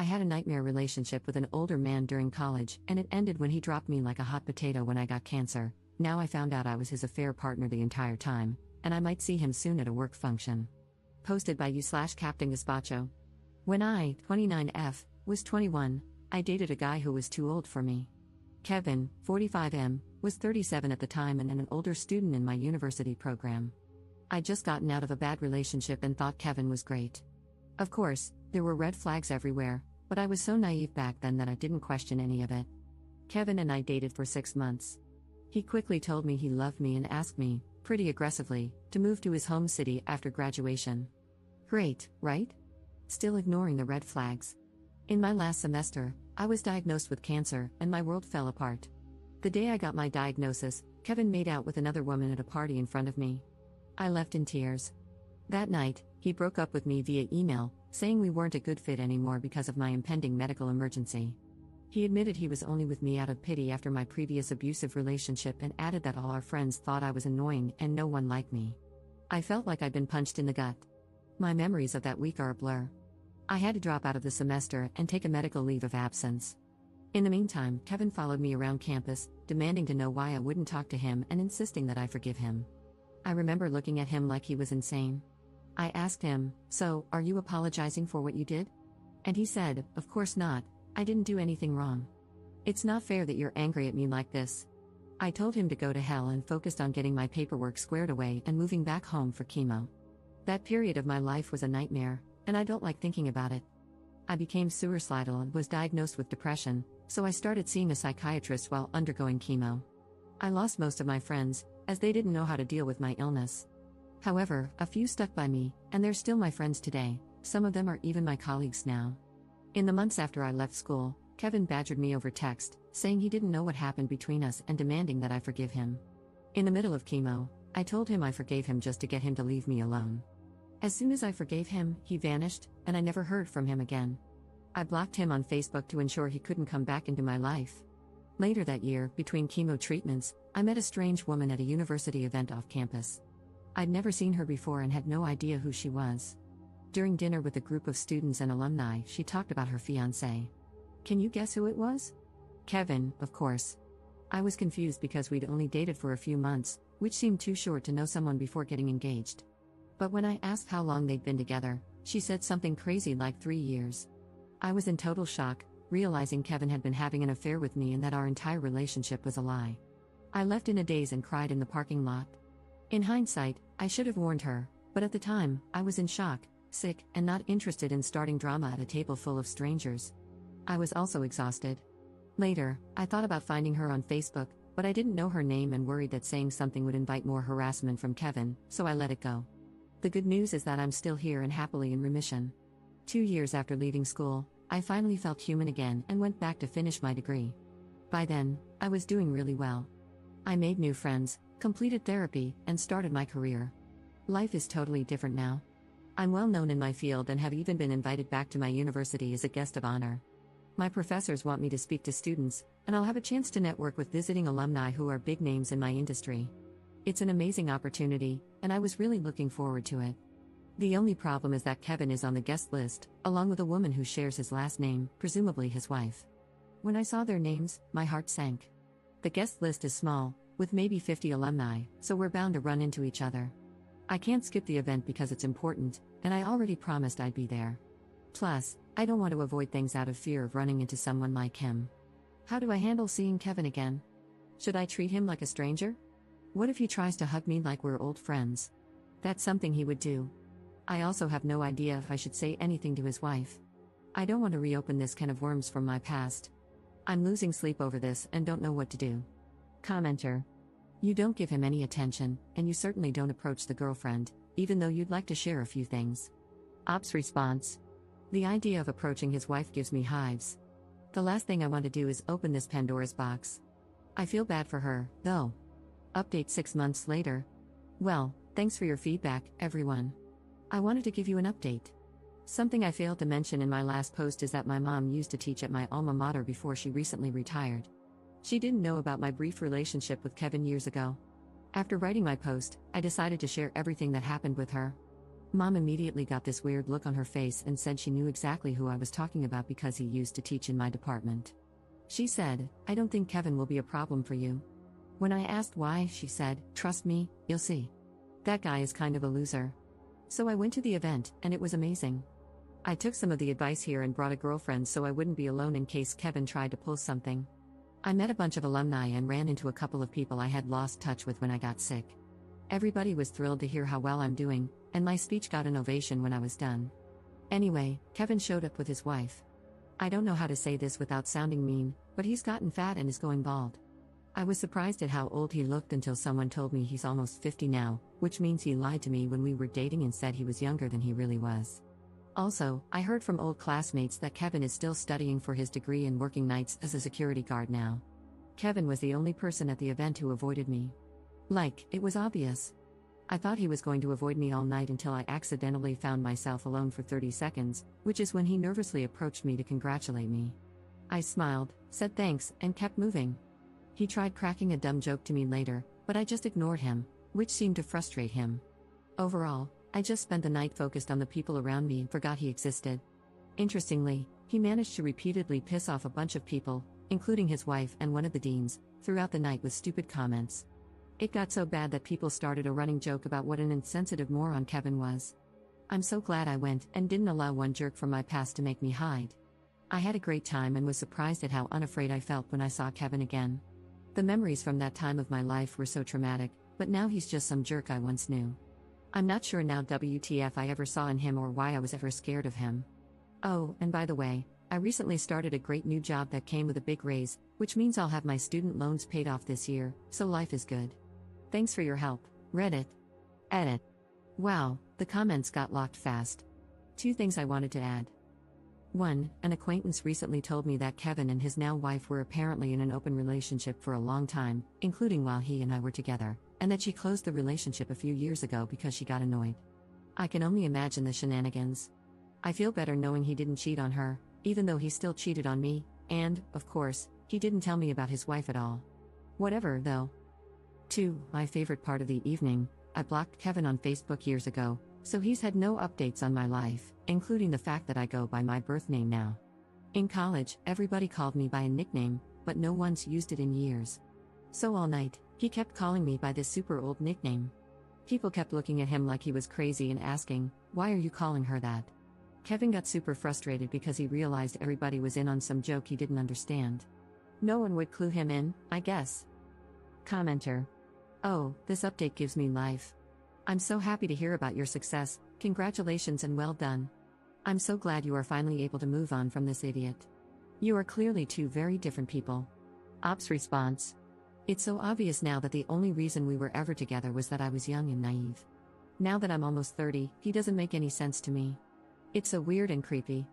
I had a nightmare relationship with an older man during college, and it ended when he dropped me like a hot potato when I got cancer. Now I found out I was his affair partner the entire time, and I might see him soon at a work function. Posted by you/Captain Gazpacho. When I, 29F, was 21, I dated a guy who was too old for me. Kevin, 45M, was 37 at the time and an older student in my university program. I'd just gotten out of a bad relationship and thought Kevin was great. Of course, there were red flags everywhere, but I was so naive back then that I didn't question any of it. Kevin and I dated for 6 months. He quickly told me he loved me and asked me, pretty aggressively, to move to his home city after graduation. Great, right? Still ignoring the red flags. In my last semester, I was diagnosed with cancer, and my world fell apart. The day I got my diagnosis, Kevin made out with another woman at a party in front of me. I left in tears. That night, he broke up with me via email, saying we weren't a good fit anymore because of my impending medical emergency. He admitted he was only with me out of pity after my previous abusive relationship and added that all our friends thought I was annoying and no one liked me. I felt like I'd been punched in the gut. My memories of that week are a blur. I had to drop out of the semester and take a medical leave of absence. In the meantime, Kevin followed me around campus, demanding to know why I wouldn't talk to him and insisting that I forgive him. I remember looking at him like he was insane. I asked him, "So, are you apologizing for what you did?" And he said, "Of course not, I didn't do anything wrong. It's not fair that you're angry at me like this." I told him to go to hell and focused on getting my paperwork squared away and moving back home for chemo. That period of my life was a nightmare, and I don't like thinking about it. I became suicidal and was diagnosed with depression, so I started seeing a psychiatrist while undergoing chemo. I lost most of my friends, as they didn't know how to deal with my illness. However, a few stuck by me, and they're still my friends today. Some of them are even my colleagues now. In the months after I left school, Kevin badgered me over text, saying he didn't know what happened between us and demanding that I forgive him. In the middle of chemo, I told him I forgave him just to get him to leave me alone. As soon as I forgave him, he vanished, and I never heard from him again. I blocked him on Facebook to ensure he couldn't come back into my life. Later that year, between chemo treatments, I met a strange woman at a university event off campus. I'd never seen her before and had no idea who she was. During dinner with a group of students and alumni, she talked about her fiancé. Can you guess who it was? Kevin, of course. I was confused because we'd only dated for a few months, which seemed too short to know someone before getting engaged. But when I asked how long they'd been together, she said something crazy like 3 years. I was in total shock, realizing Kevin had been having an affair with me and that our entire relationship was a lie. I left in a daze and cried in the parking lot. In hindsight, I should have warned her, but at the time, I was in shock, sick, and not interested in starting drama at a table full of strangers. I was also exhausted. Later, I thought about finding her on Facebook, but I didn't know her name and worried that saying something would invite more harassment from Kevin, so I let it go. The good news is that I'm still here and happily in remission. 2 years after leaving school, I finally felt human again and went back to finish my degree. By then, I was doing really well. I made new friends, completed therapy, and started my career. Life is totally different now. I'm well known in my field and have even been invited back to my university as a guest of honor. My professors want me to speak to students, and I'll have a chance to network with visiting alumni who are big names in my industry. It's an amazing opportunity, and I was really looking forward to it. The only problem is that Kevin is on the guest list, along with a woman who shares his last name, presumably his wife. When I saw their names, my heart sank. The guest list is small, with maybe 50 alumni, so we're bound to run into each other. I can't skip the event because it's important, and I already promised I'd be there. Plus, I don't want to avoid things out of fear of running into someone like him. How do I handle seeing Kevin again? Should I treat him like a stranger? What if he tries to hug me like we're old friends? That's something he would do. I also have no idea if I should say anything to his wife. I don't want to reopen this can of worms from my past. I'm losing sleep over this and don't know what to do. Commenter. You don't give him any attention, and you certainly don't approach the girlfriend, even though you'd like to share a few things. Ops response. The idea of approaching his wife gives me hives. The last thing I want to do is open this Pandora's box. I feel bad for her, though. Update 6 months later. Well, thanks for your feedback, everyone. I wanted to give you an update. Something I failed to mention in my last post is that my mom used to teach at my alma mater before she recently retired. She didn't know about my brief relationship with Kevin years ago. After writing my post, I decided to share everything that happened with her. Mom immediately got this weird look on her face and said she knew exactly who I was talking about because he used to teach in my department. She said, "I don't think Kevin will be a problem for you." When I asked why, she said, "Trust me, you'll see. That guy is kind of a loser." So I went to the event, and it was amazing. I took some of the advice here and brought a girlfriend so I wouldn't be alone in case Kevin tried to pull something. I met a bunch of alumni and ran into a couple of people I had lost touch with when I got sick. Everybody was thrilled to hear how well I'm doing, and my speech got an ovation when I was done. Anyway, Kevin showed up with his wife. I don't know how to say this without sounding mean, but he's gotten fat and is going bald. I was surprised at how old he looked until someone told me he's almost 50 now, which means he lied to me when we were dating and said he was younger than he really was. Also, I heard from old classmates that Kevin is still studying for his degree and working nights as a security guard now. Kevin was the only person at the event who avoided me. Like, it was obvious. I thought he was going to avoid me all night until I accidentally found myself alone for 30 seconds, which is when he nervously approached me to congratulate me. I smiled, said thanks, and kept moving. He tried cracking a dumb joke to me later, but I just ignored him, which seemed to frustrate him. Overall, I just spent the night focused on the people around me and forgot he existed. Interestingly, he managed to repeatedly piss off a bunch of people, including his wife and one of the deans, throughout the night with stupid comments. It got so bad that people started a running joke about what an insensitive moron Kevin was. I'm so glad I went and didn't allow one jerk from my past to make me hide. I had a great time and was surprised at how unafraid I felt when I saw Kevin again. The memories from that time of my life were so traumatic, but now he's just some jerk I once knew. I'm not sure now WTF I ever saw in him or why I was ever scared of him. Oh, and by the way, I recently started a great new job that came with a big raise, which means I'll have my student loans paid off this year, so life is good. Thanks for your help, Reddit. Edit. Wow, the comments got locked fast. 2 things I wanted to add. 1. An acquaintance recently told me that Kevin and his now wife were apparently in an open relationship for a long time, including while he and I were together, and that she closed the relationship a few years ago because she got annoyed. I can only imagine the shenanigans. I feel better knowing he didn't cheat on her, even though he still cheated on me, and, of course, he didn't tell me about his wife at all. Whatever, though. 2. My favorite part of the evening, I blocked Kevin on Facebook years ago, so he's had no updates on my life, including the fact that I go by my birth name now. In college, everybody called me by a nickname, but no one's used it in years. So all night, he kept calling me by this super old nickname. People kept looking at him like he was crazy and asking, "Why are you calling her that?" Kevin got super frustrated because he realized everybody was in on some joke he didn't understand. No one would clue him in, I guess. Commenter. Oh, this update gives me life. I'm so happy to hear about your success, congratulations and well done. I'm so glad you are finally able to move on from this idiot. You are clearly 2 very different people. Ops response. It's so obvious now that the only reason we were ever together was that I was young and naive. Now that I'm almost 30, he doesn't make any sense to me. It's so weird and creepy.